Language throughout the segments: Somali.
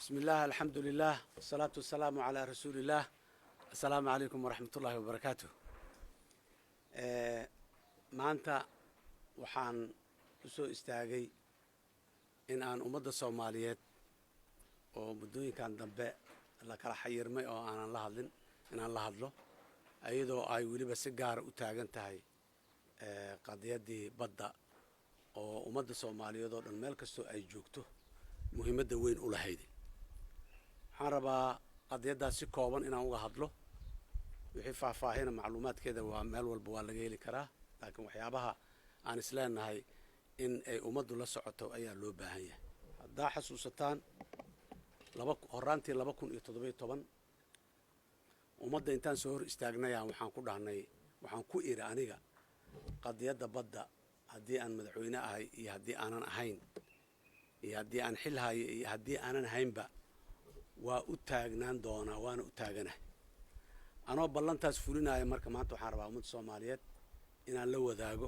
بسم الله الحمد لله والصلاة والسلام على رسول الله. السلام عليكم ورحمة الله وبركاته. maanta waxaan u soo istaagay in aan ummadda Soomaaliyeed oo muddooyinkan dambe la kala xayirmay oo aanan la hadlin inaan la hadlo ayadoo ay weliba si gaar u taagan tahay qadiyadii badda oo ummadda Soomaaliyeed oo dhan meel kastoo ay joogto muhiimadda weyn u lahayd. waxaan rabaa qadiyadaas si kooban inaan uga hadlo wixii faahfaahin macluumaadkeeda waa meel walba waa laga heli karaa laakiin waxyaabaha aan isleenahay in ay ummaddu la socoto ayaa loo baahan yahay. haddaa xasuusataan horaantii 2017 ummadda intaan soo hor istaagnayaan waxaan ku iri aniga qadiyadda badda haddii aan madaxweyne ahay iyo haddii aanan ahayn iyo haddii aan xil hayo iyo haddii aanan ahaynba waa u taagnaan doonaa waana u taaganahay anoo ballantaas fulinaya. marka maanta waxaan rabaa ummadda Soomaaliyeed inaan la wadaago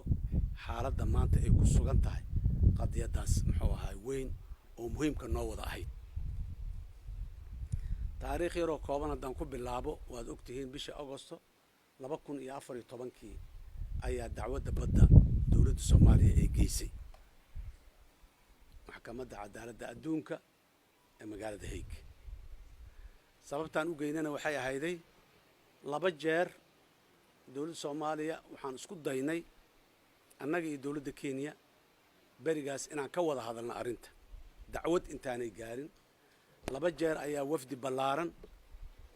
xaaladda maanta ay ku sugan tahay qadiyadaas muxuu ahay weyn oo muhiimka noo wada ahayd. taariikh yaroo kooban haddaan ku bilaabo waad ogtihiin bishii Agosto 2014 ayaa dacwadda badda dowladda Soomaaliya ay geysay maxkamadda cadaaladda adduunka ee magaalada Hague. sababtaan u geynana waxay ahayday 2 jeer dowladda Soomaaliya waxaan isku daynay annaga iyo dowladda Kenya berigaas inaan ka wada hadalno arrinta dacwad intaanay gaarin. 2 jeer ayaa wafdi ballaaran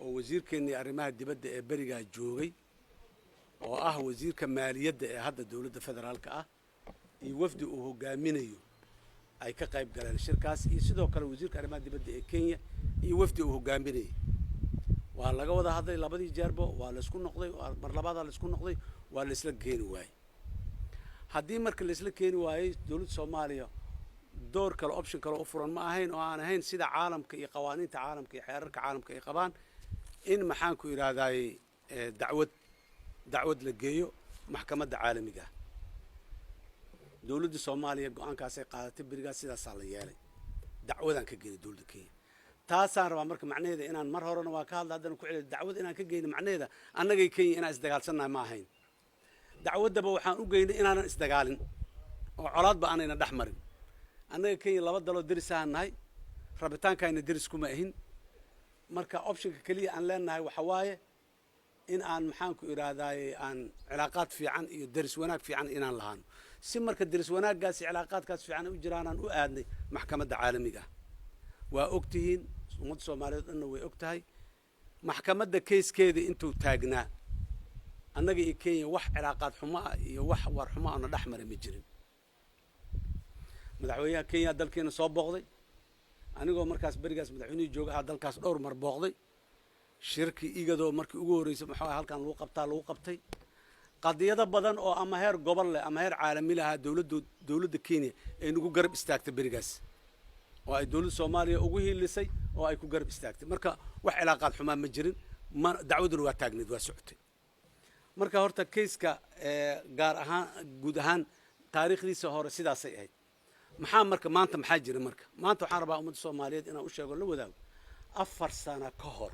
oo wasiirkeennii arrimaha dibadda ee berigaa joogay oo ah wasiirka maaliyadda ee hadda dowladda federaalka ah iyo wafdi uu hogaaminayo ay ka qayb galeen shirkaas iyo sidoo kale wasiirka arrimaha dibadda ee Kenya iyo wafdi uu hogaaminayay. waa laga wada hadlay 2 jeerba waa la isku noqday mar labaad la isku noqday waa la isla keeni waayay. haddii marka la isla keeni waayay dowladda Soomaaliya door kale option kale u furan ma ahayn oo aan ahayn sida caalamka iyo qawaaniinta caalamka iyo xeerarka caalamka ay qabaan in maxaan ku iraahday dacwad la geeyo maxkamadda caalamiga. dowladda Soomaaliya go'aankaas ay qaadatay berigaas sidaas la yeelay dacwadan ka geeyay dowladda Kenya. taasaan rabaa marka macnaheeda inaan mar horena waa ka hadla haddana ku celiyo dacwad inaan ka geeyno macnaheeda annagay Kenya inaan isdagaalsannahay ma ahayn. dacwaddaba waxaan u geynay inaanan isdagaalin oo colaadba aanayna dhex marin. annaga Kenya 2 daloo deris aan nahay rabitaankayna deris kuma ahin. marka optionka kaliya aan leenahay waxa waaye in aan maxaan ku iraahday aan cilaaqaad fiican iyo deris wanaag fiican inaan lahaano si marka deris wanaaggaas iyo cilaaqaadkaas fiican u jiraan aan u aadnay maxkamadda caalamiga. waa ogtihiin ummadda Soomaaliyeed dhanna way ogtahay maxkamadda keyskeeda intuu taagnaa annaga iyo Kenya wax cilaaqaad xumo ah iyo wax war xumo ah dhex maray ma jirin. madaxweynaha Kenya dalkeena soo booqday anigoo markaas berigaas madaxweynuhu jooga dalkaas dhowr mar booqday. shirki igadoo markii ugu horeysay maxaa halkan lagu qabtay qadiyado badan oo ama heer gobol leh ama heer caalami ah dowladda Kenya ay nagu garab istaagtay berigaas oo ay dowladda Soomaaliya ugu hiilisay oo ay ku garab istaagtay. marka wax cilaaqaad xumaa ma jirin dacwaduna waa taagneed waa socotay. marka horta keyska gaar ahaan guud ahaan taariikhdiisa hore sidaasay ahayd. maxaa jira marka maanta waxaan rabaa ummadda Soomaaliyeed inaan u sheego la wadaago 4 sano ka hor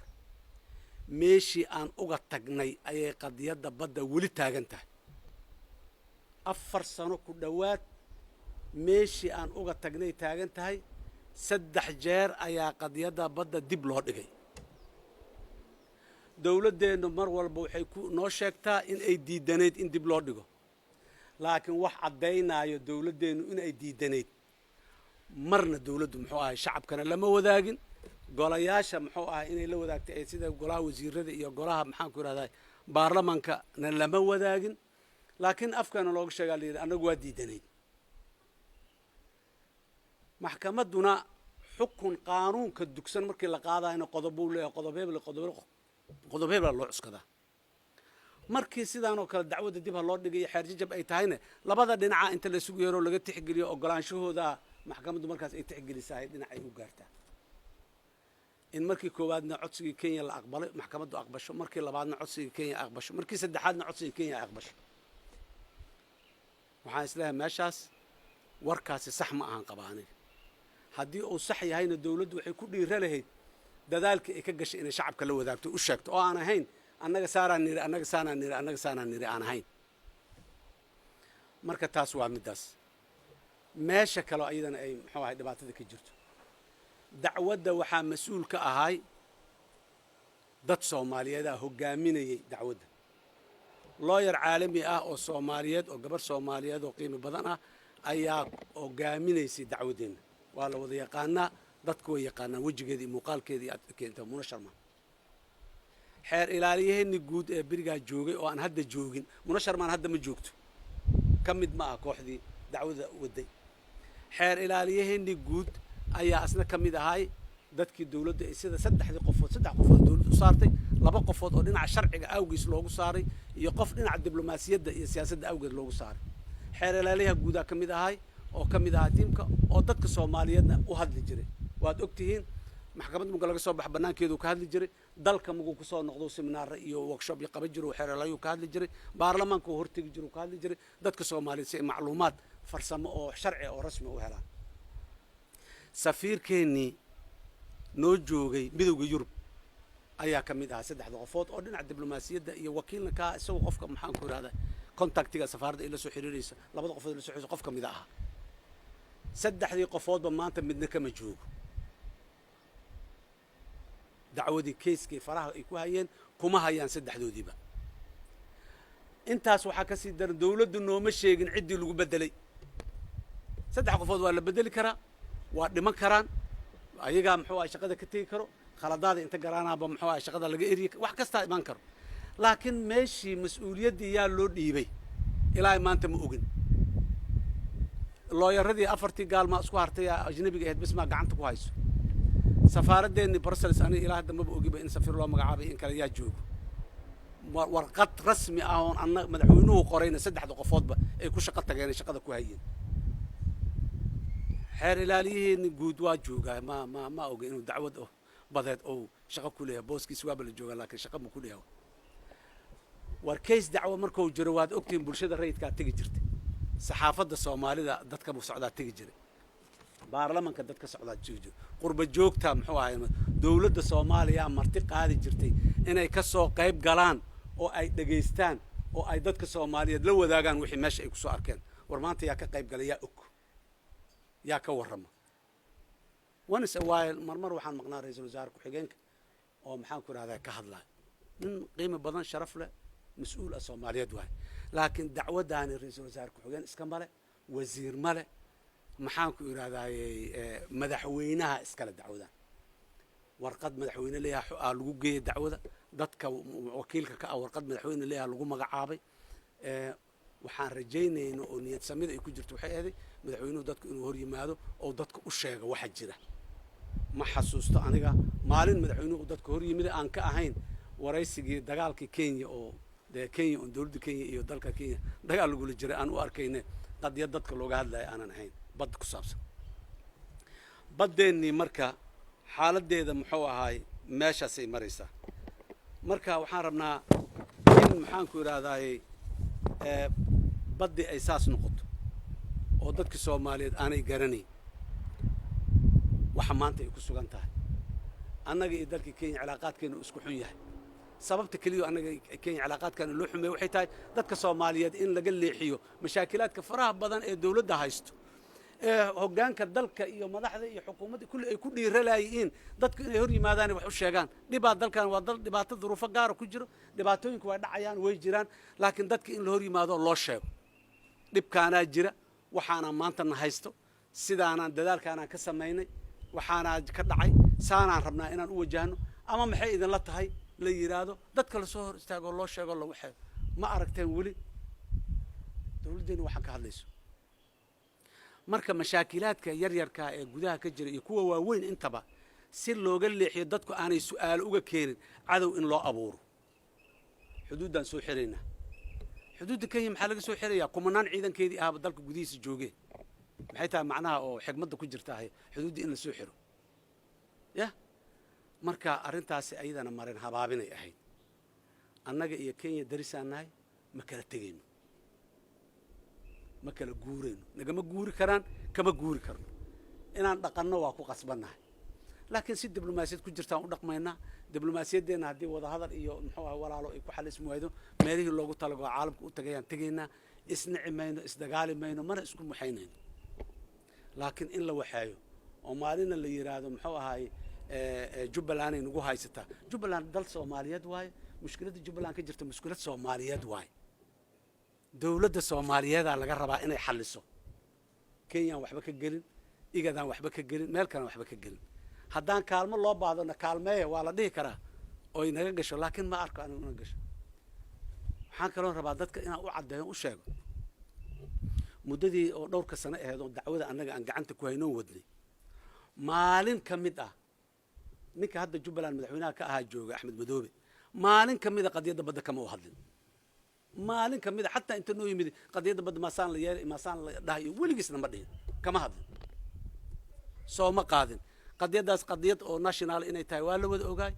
meeshii aan uga tagnay ayay qadiyadda badda weli taagan tahay. 4 sano ku dhowaad meeshii aan uga tagnay taagan tahay. 3 jeer ayaa qadiyadda badda dib loo dhigay. dowladdeenu mar walba waxay noo sheegtaa in ay diidanayd in dib loo dhigo laakiin wax caddaynayo dowladdeenu in ay diidanayd marna dowladdu muxuu ahay shacabkana lama wadaagin golayaasha muxuu ahay inay la wadaagtay ee sida golaha wasiirada iyo golaha maxaan ku iraahday baarlamaankana lama wadaagin laakiin afkana looga sheegaa la yidhi annagu waa diidanayd. maxkamadduna xukun qaanuunka dugsan markii la qaadayna qodobbuu leeyahay qodob hebel loo cuskadaa. markii sidaan oo kale dacwadda dib loo dhigay xeerjajab ay tahayna labada dhinaca inta la isugu yeero laga tixgeliyo ogolaanshahooda maxkamaddu markaas ay tixgelisahay dhinac ay u gaartaa. in markii koowaadna codsigii Kenya la aqbalay maxkamaddu aqbasho markii labaadna codsigii Kenya aqbasho markii saddexaadna codsigii Kenya aqbasho. waxaan islahay meeshaas warkaasi sax ma ahan qabaanay haddii uu sax yahayna dawladdu waxay ku dhiira lahayd dadaalka ay ka gashay inay shacabka la wadaagto u sheegto oo aan ahayn annaga saaraan niri annaga saanaan niri annaga saanaan niri aan ahayn marka taas waa midaas meesha kale ayadana ay muxuu ahay dhibaatada ka jirto dacwadda waxaa mas-uul ka ahay dad Soomaaliyeed ah hogaaminayay dacwadda lawyer caalami ah oo Soomaaliyeed oo gabar Soomaaliyeed oo qiimo badan ah ayaa hogaaminaysay dacwadeena waa la wada yaqaanaa dadku way yaqaanaan wajigeedii muuqaalkeedii aad keentay Muna Sharma xeer ilaaliyaheennii guud ee berigaa joogay oo aan hadda joogin Muna Sharmaan hadda ma joogto ka mid ma ah kooxdii dacwada waday xeer ilaaliyaheennii guud ayaa asna ka mid ahay dadkii dawladda ay sida saddex qofood dawladdu saartay laba qofood oo dhinaca sharciga awgiis loogu saaray iyo qof dhinaca diblomaasiyadda iyo siyaasadda awgeed loogu saaray xeer ilaaliyaha guudaa ka mid ahay oo ka mid ahaa tiimka oo dadka Soomaaliyeedna u hadli jiray waad ogtihiin maxkamadda muga laga soo bax banaankeedu ka hadli jiray dalka mugu ku soo noqdo seminar iyo workshop iyo qaban jiray xeer ilaaliyu ka hadli jiray baarlamaanka hortagi jiray ka hadli jiray dadka Soomaaliyeed si macluumaad farsamo oo sharci oo rasmi u helaan safiirkeeni noo joogay midowga Yurub ayaa ka mid ahaa saddexda qofood oo dhinaca diblomaasiyadda iyo wakiilna ka isagoo qofka maxaan ku yiraahdaa contactiga safaaradda ila soo xiriiraysa labada qofood ila soo xiriiraysa qof ka mid ah saddexdii qofoodba maanta midna kama joogo dacwadii keeskii faraha ay ku hayeen kuma hayaan saddexdoodiiba intaas waxaa ka sii daran dawladdu nooma sheegin ciddii lagu bedelay saddex qofood waa la bedeli karaa waa dhiman karaan ayagaa muxuu ahay shaqada ka tegi karo khaladaada inta garaanaaba muxuu ahay shaqada laga eriyo wax kasta iman karo laakiin meeshii mas'uuliyaddii yaa loo dhiibay ilaa maanta ma ogin looyaradii afartii gaalma isku hartay ajnabiga ahayd bismaa gacanta ku hayso safaaraddeennii Brussels aniga ilaa hadda maba ogiba in safiir loo magacaabay in kale yaa joogo warqad rasmi ah oo annaga madaxweynuhu qorayna saddexda qofoodba ay ku shaqo tageen shaqada ku hayeen xeer ilaaliyaheennii guud waa joogaa ma oga inuu dacwad badeed oo shaqo ku leeyahay booskiisa waaba la joogaa laakiin shaqo ma ku leeyahay war case dacwo markuu jiro waad ogtiin bulshada rayidka tagi jirtay saxaafadda Soomaalida dadka u socdaa tagi jiray baarlamaanka dadka socdaa joojo qurba joogta muxuu ahay dawladda Soomaaliya marti qaadi jirtay inay ka soo qayb galaan oo ay dhageystaan oo ay dadka Soomaaliyeed la wadaagaan wixii meesha ay ku soo arkeen war maanta yaa ka qayb galay yaa og yaa ka warrama once a while marmar waxaan maqnaa ra'iisul wasaare ku-xigeenka oo maxaan ku raahdaa ka hadlaa nin qiimo badan sharaf leh mas'uul ah Soomaaliyeed waay laakiin dacwadaani ra'iisul wasaare ku-xigeen iska male wasiir male maxaan ku iraahdaa madaxweynaha iskala dacwadaan warqad madaxweyne leeyahay lagu geeyay dacwada dadka wakiilka ka ah warqad madaxweyne leeyahay lagu magacaabay waxaan rajaynaynaa oo niyad samida ay ku jirto waxay ahayd madaxweynuhu dadku inuu hor yimaado oo dadka u sheego waxa jira ma xasuusto aniga maalin madaxweynuhu dadka hor yimid aan ka ahayn waraysigii dagaalkii Kenya oo Kenya oo dawladda Kenya iyo dalka Kenya dagaal lagu jiray aan u arkayna qadiyad dadka looga hadlay aanan ahayn bad ku saabsan badeennii marka xaaladeeda muxuu ahay meeshaasay maraysaa marka waxaan rabnaa in maxaan ku iraahdaa baddi ay saas noqoto oo dadka Soomaaliyeed aanay garanayn waxa maanta ay ku sugan tahay annaga iyo dalka Kenya cilaaqaadkeenu isku xun yahay sababta kaliya annaga Kenya cilaaqaadkeenu loo xumeeyo waxay tahay dadka Soomaaliyeed in laga leexiyo mashaakilaadka faraha badan ee dawladda haysto hoggaanka dalka iyo madaxda iyo xukuumadda kulli ay ku dhiiralaayeen dadku inay hor yimaadaan wax u sheegaan dalkan waa dal dhibaato duruufo gaar ah ku jiro dhibaatooyinku way dhacayaan way jiraan laakiin dadka in la hor yimaado loo sheego dhibkaana jira waxaana maanta na haysto sidaana dadaalkaana ka sameynay waxaana ka dhacay saanaan rabnaa inaan u wajahno ama maxay idin la tahay la yiraahdo dadka la soo hor istaago loo sheego lagu xeego ma aragteen wali dawladdeena waxa ka hadlayso marka mashaakilaadka yaryarka ee gudaha ka jira iyo kuwa waaweyn intaba si looga leexiyo dadku aanay su'aal uga keenin cadow in loo abuuro xuduudan soo xirayna xuduudda Kenya maxaa laga soo xirayaa kumanaan ciidankeedii ah dalka gudihiisa joogay maxay tahay macnaha oo xigmadda ku jirta xuduudda in la soo xiro marka arrintaasi ayadana marin habaabinay ahayd annaga iyo Kenya darisaanahay ma kala tegayno ma kala guurayno nagama guuri karaan kama guuri karno inaan dhaqanno waa ku qasbannahay laakiin si diblomaasiyad ku jirtaan u dhaqmaynaa diblomaasiyadeena haddii wada hadal iyo muxuu ahaa walaalo ay ku xalismi waydo meelihii loogu talago caalamka u tagayaan tegaynaa isnici mayno isdagaali mayno mana isku muxaynayno laakiin in la waxeeyo oo maalina la yiraahdo muxuu ahaay jubbaland ay nagu haysataa jubbaland dal Soomaaliyeed waaye mushkiladda jubbaland ka jirta mushkilad Soomaaliyeed waaye dawladda Soomaaliyeed laga rabaa inay xaliso Kenya waxba ka gelin igadan waxba ka gelin meel kale waxba ka gelin haddaan kaalmo loo baadona kaalmeeya waa la dhihi karaa oo inaga gasho laakiin ma arko aan una gasho waxaan kaloo rabaa dadka inaan u cadeeyo u sheego muddadii oo dhowrka sano ahayd oo dacwada annaga aan gacanta ku hayno wadnay maalin ka mid ah ninka hadda jubbaland madaxweynaha ka ahaa jooga Axmed Madoobe maalin ka mid ah qadiyadda badda kama u hadlin maalin ka mid ah xataa inta noo yimid qadiyadda badda maasaan la yeelay maasaan la dhahayo weligiisna ma dhihin kama hadlin soo ma qaadin qadiyadaas qadiyad oo national inay tahay waa la wada ogaay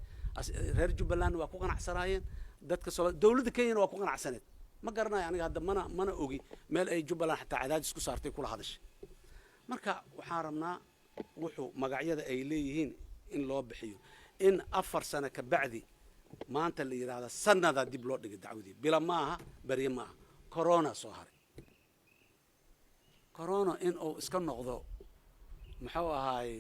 reer jubbaland waa ku qanacsanaayeen dadka dawladda Kenya waa ku qanacsaneed ma garanayo aniga hadda mana ogi meel ay jubbaland xataa cadaadis ku saartay kula hadashay marka waxaan rabnaa wuxuu magacyada ay leeyihiin in loo bixiyo in 4 sano ka bacdi maanta la yiraahdo sanada dib loo dhigay dacwadii bila maaha bari maaha corona soo haray corona in uu iska noqdo muxuu ahaay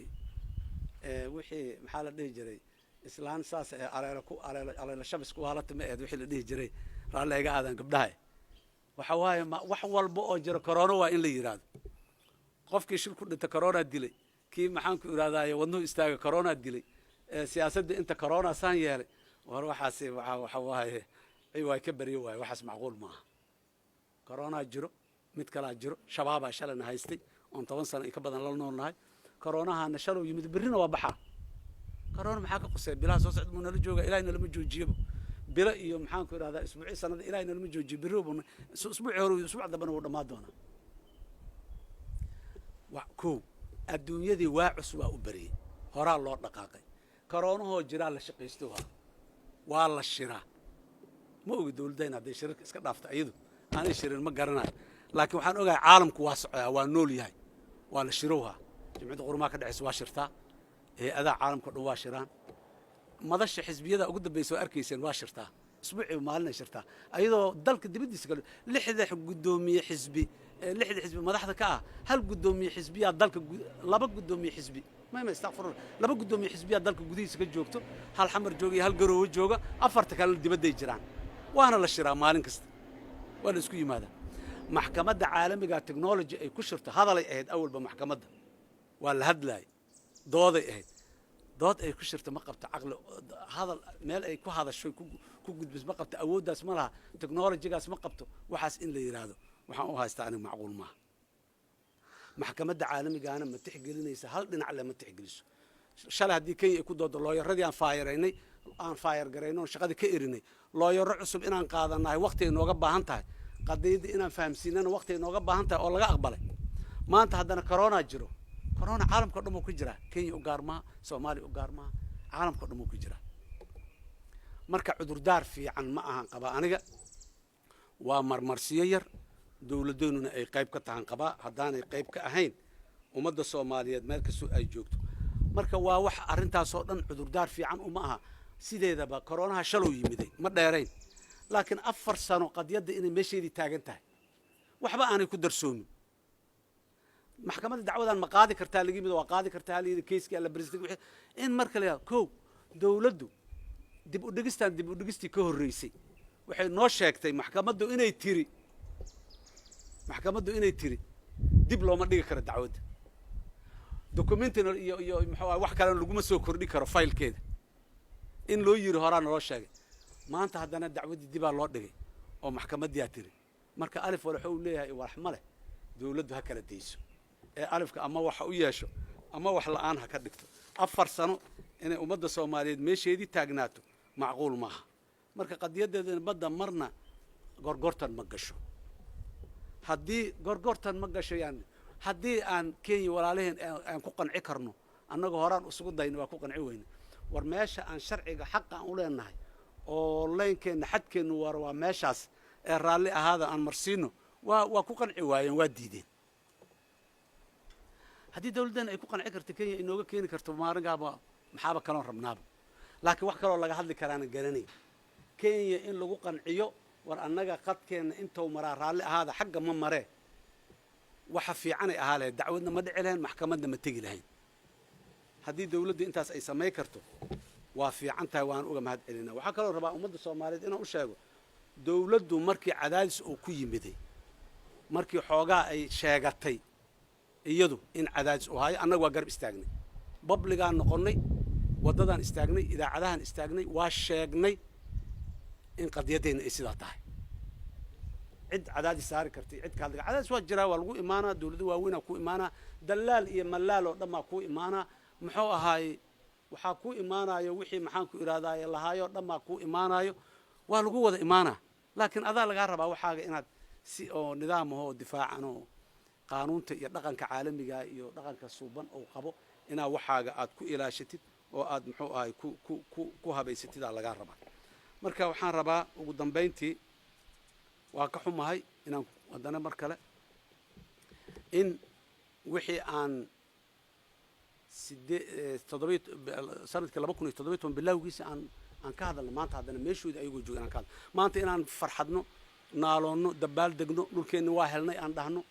wixii maxaa la dhihi jiray islaan saas aleela shabis ku halata ma eed wixii la dhihi jiray raalli iga aadan gabdhahay waxa waaye wax walba oo jira corona waa in la yiraahdo qofkii shil ku dhintay corona dilay kii maxaan ku iraadaayo wadnuhu istaaga corona dilay siyaasadda inta corona saan yeelay war waxaasi waxa waaye ay way ka bariyo waay waxaas macquul maaha corona jiro mid kala jiro shabaab shalana haystay on 10 sano ka badan la noolnahay corona hana shalow yimid birina waa baxa corona maxaa ka qosay bilaa soo socdo nala jooga ilaahina lama joojiyo bila iyo maxaan ku iraadaa isbuuci sanada ilaahina lama joojiyo biroobo isbuuci hore isbuuc dambana uu dhamaa doona wa ku adduunyadii waa cusub u bariyay horaa loo dhaqaaqay corona hoo jira la shaqeysto waa la shiraa ma ogi dawladayna haday shirka iska dhaafta ayadu aanay shirin ma garanayo laakiin waxaan ogahay caalamku waa socdaa waa nool yahay waa la shirowha jimcida qurmaa ka dhaxaysa waa shirtaa adaa caalamka dhan waa shiraan madasha xisbiyada ugu dambeysay arkayseen waa shirtaa isbuuci maalin shirtaa ayadoo dalka dibadiisa kale 6 gudoomiye xisbi 6 xisbi madaxda ka ah hal gudoomiye xisbiya dalka 2 gudoomiye xisbi ma istaghfar 2 gudoomiye xisbiya dalka gudihiisa ka joogto hal xamar jooga iyo hal garoowe jooga afarta kale dibaday jiraan waana la shiraa maalin kasta waa la isku yimaada maxkamadda caalamiga technology ay ku shirto hadalay ahayd awalba maxkamadda waa la hadlay dooday ahayd dood ay ku shirto ma qabto aqli hadal meel ay ku hadasho ku gudbis ma qabto awooddaas ma laha technology-gaas ma qabto waxaas in la yiraahdo waxaan u haystaa aniga macquul maaha maxkamadda caalamigaana ma tixgelinaysa hal dhinac le ma tixgeliso shalay haddii Kenya ay ku doodo looyaradii aan faayar garayno shaqada ka erinay looyaro cusub inaan qaadanahay waqti ay nooga baahan tahay qadiyada inaan fahamsiinana waqti ay nooga baahan tahay oo laga aqbalay maanta haddana corona jiro corona caalamka dhan uu ku jira Kenya u gaarmaa Soomaaliya u gaarmaa caalamka dhan uu ku jira marka cudurdaar fiican ma ahan qaba aniga waa marmarsiyo yar dawladeennuna ay qayb ka tahan qaba haddaanay qayb ka ahayn ummadda Soomaaliyeed meel kasta ay joogto marka waa wax arintaas oo dhan cudurdaar fiican uma aha sideedaba corona shalow yimiday ma dheerayn laakiin 4 sano qadiyada inay meesheedii taagan tahay waxba aanay ku darsoomin maxkamadda dacwadan ma qaadi kartaa laga mid waa qaadi kartaa haliyada keiska la president in marka la ko dawladdu dib u dhigistii ka horeysay waxay noo sheegtay maxkamaddu inay tiri dib looma dhigi karo dacwadda documentina iyo maxaa wax kale laguma soo kordhi karo filekeeda in loo yiri horaan loo sheegay maanta haddana dacwadii dib loo dhigay oo maxkamadii tiri marka alif wala wuxuu leeyahay wax ma leh dawladdu ha kala deyso alifka ama waxa u yeesho ama wax la'aan ha ka dhigto 4 sano inay ummadda Soomaaliyeed meesheedii taagnaato macquul maaha marka qadiyadeeda badda marna gorgortan ma gasho haddii gorgortan ma gasho yani haddii aan Kenya walaalaheen aan ku qanci karno annaga horaan isugu dayno waa ku qanci weyna war meesha aan sharciga xaq aan u leenahay oo leenkeena xadkeenu waa meeshaas ee raalli ahaada aan marsiino waa ku qanci waayeen waa diideen haddii dawladdan ay ku qanci karto kenya inooga keeni karto maaringaaba maxaaba kaloon rabnaaba laakiin wax kaloo laga hadli karaana garanay kenya in lagu qanciyo war annaga qadkeenna intuu maraa raalli ahaada xagga ma maree waxa fiicanay ahaa lahayd dacwadna ma dhici lahayn maxkamadna ma tegi lahayn haddii dawladdu intaas ay samayn karto waa fiican tahay waan uga mahad celinaa waxaa kaloo rabaa ummadda soomaaliyeed inaan u sheego dawladdu markii cadaadis uu ku yimiday markii xoogaa ay sheegatay iyadu in cadaadis u hayo annaga waa garab istaagnay babligaan noqonnay waddadaan istaagnay idaacadahan istaagnay waa sheegnay in qadiyadeenna ay sidaa tahay cid cadaadis saari kartay cid ka hadliga cadaadis waa jiraa waa lagu imaanaa dawladda waaweynaa ku imaanaa dalaal iyo malaal oo dhan baa ku imaanaa muxuu ahaayey waxaa ku imaanayo wixii maxaan ku iraadaaye lahaayoo dhan baa ku imaanayo waa lagu wada imaanaa laakiin adaa lagaa rabaa waxaaga inaad si oo nidaam ahoo difaacan oo qaanuunta iyo dhaqanka caalamiga iyo dhaqanka suuban oo qabo inaad waxaaga aad ku ilaashatid oo aad muxuu ahay ku habaysatidaa lagaa rabaa marka waxaan rabaa ugu dambayntii waa ka xumahay inaan haddana mar kale in wixii aan sanadkii 2017 bilowgiisa aan ka hadalno maanta haddana meeshooda ayagoo jooga inaan ka hadlo maanta inaan farxadno naaloonno dabaal degno dhulkeenna waa helnay aan dhahno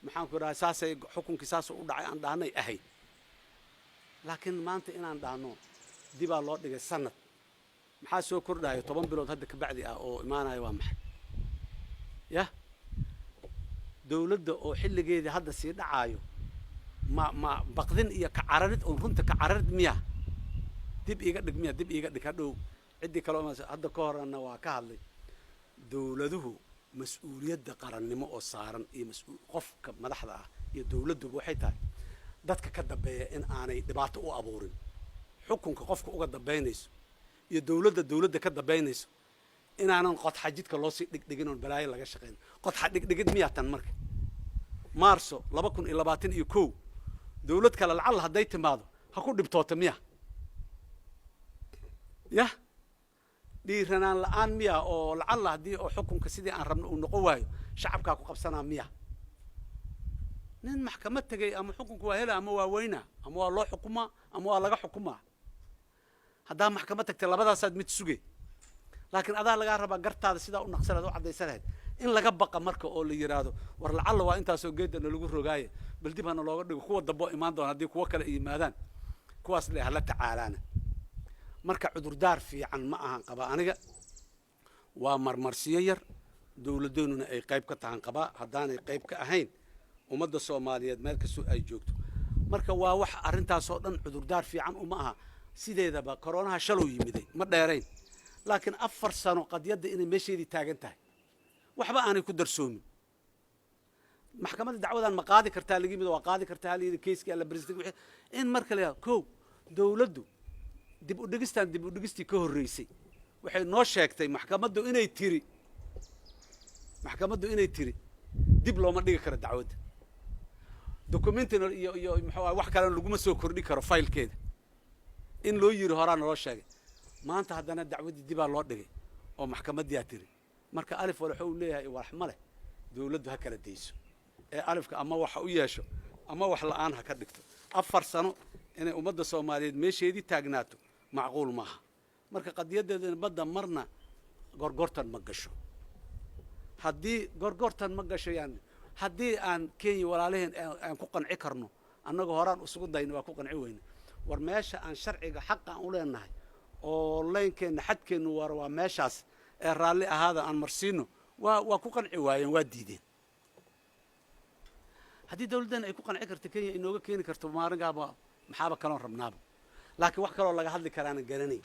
maxaan ku idhahay saasay xukunkii saasoo u dhacay aan dhahnay ahayd laakiin maanta inaan dhahno dibaa loo dhigay sanad maxaa soo kordhayo 10 bilood hadda ka bacdi ah oo imaanaya waa maxay yah dawladda oo xilligeedii hadda sii dhacaayo ma baqdin iyo ka cararid oo runta ka cararid miya dib iiga dhig miya dib iiga dhig hadhow ciddii kale hadda ka horena waa ka hadlay dawladuhu mas-uuliyadda qarannimo oo saaran iyo qofka madaxda ah iyo dawladduba waxay tahay dadka ka dambeeya in aanay dhibaato u abuurin xukunka qofka uga dambaynayso iyo dawladda ka dambaynayso inaanan qodxa jidka loo sii dhigdhigin oon balaayo laga shaqayn qodxa dhigdhigid miyaa tan marka maarso 2021 dawlad kale lacalla hadday timaado ha ku dhibtoota miya yah dhiiranaan la'aan miya oo lacalla haddii oo xukunka sidii aan rabno uu noqon waayo shacabkaa ku qabsanaa miya nin maxkamad tegay ama xukunka waa hela ama waa weynaa ama waa loo xukumaa ama waa laga xukumaa haddaa maxkamad tagtay labadaasaad mid sugay laakiin adaa lagaa rabaa gartaada sidaa u naqsanaad u caddaysan lahayd in laga baqa marka oo la yidhaahdo war lacalla waa intaasoo geedana lagu rogaaye bal dib hana looga dhigo kuwa damboo imaan doona haddii kuwo kale yimaadaan kuwaas le hala tacaalaana marka cudurdaar fiican ma ahan qabaa aniga waa marmarsiyo yar dawladoonuna ay qayb ka tahan qabaa haddaanay qayb ka ahayn ummadda soomaaliyeed meel kastoo ay joogto marka waa wax arrintaasoo dhan cudurdaar fiican uma aha sideedaba koronaha shalow yimiday ma dheerayn laakiin 4 sano qadiyadda inay meesheedii taagan tahay waxba aanay ku darsoomin maxkamadda dacwadan ma qaadi kartaa laga yimid waa qaadi kartaa hal yidhi keiskii alla president in marka la kow dawladdu dib u dhigistii ka horreysay waxay noo sheegtay maxkamaddu inay tiri dib looma dhigi karo dacwadda documentina iyo muxuu wax kale laguma soo kordhi karo faylkeeda in loo yiri horaa naloo sheegay maanta haddana dacwaddii dibaa loo dhigay oo maxkamaddiyaa tiri marka alif wala wuxuu leeyahay wax ma leh dawladdu ha kala dayso ee alifka ama waxa u yeesho ama wax la'aan ha ka dhigto 4 sano inay ummadda Soomaaliyeed meesheedii taagnaato macquul maaha marka qadiyadeeda badda marna gorgortan ma gasho haddii gorgortan ma gasho yani haddii aan Kenya walaalaheen aan ku qanci karno annaga horaan isugu dayno waa ku qanci weyna war meesha aan sharciga xaq aan u leenahay oo leenkeena xadkeenu waa meeshaas ee raalli ahaada aan marsiino waa ku qanci waayeen waa diideen haddii dawladdan ay ku qanci karto kenya inooga keeni karto maaringaaba maxaaba kaloon rabnaaba laakiin wax kaloo laga hadli karaana garanay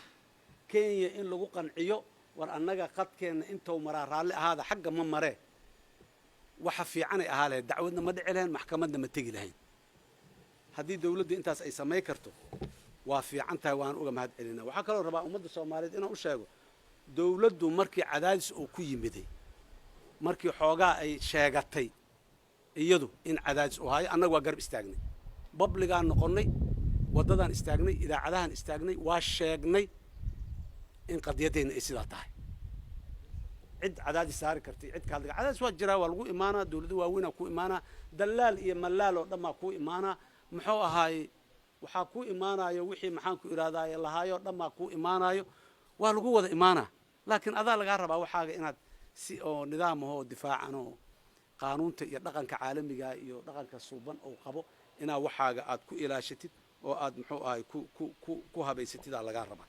kenya in lagu qanciyo war annaga qadkeenna intuu maraa raalli ahaada xagga ma maree waxa fiicanay ahaa lahayd dacwadna ma dhici lahayn maxkamadna ma tegi lahayn haddii dawladdu intaas ay samayn karto waa fiican tahay waan uga mahad celinaa waxaa kaloo rabaa ummadda Soomaaliyeed inaan u sheego dawladdu markii cadaadis uu ku yimiday markii xoogaa ay sheegatay iyadu in cadaadis u hayo annaga waa garab istaagnay babligaan noqonnay waddadaan istaagnay idaacadahan istaagnay waa sheegnay in qadiyadeenna ay sidaa tahay cid cadaadis saari kartay cid ka hadliga cadaadis waa jiraa waa lagu imaanaa dawladda waaweynaa ku imaanaa dalaal iyo malaal oo dhan baa ku imaanaa muxuu ahaay waxaa ku imaanayo wixii maxaan ku iraadaye lahaayo dhammaa ku imaanayo waa lagu wada imaanaa laakiin adaa lagaa rabaa waxaaga inaad si oo nidaam ahoo difaacan oo qaanuunta iyo dhaqanka caalamiga iyo dhaqanka suuban oo qabo inaa waxaaga aad ku ilaashatid oo aad muxuu ahaay ku habaysatidaa lagaa rabaa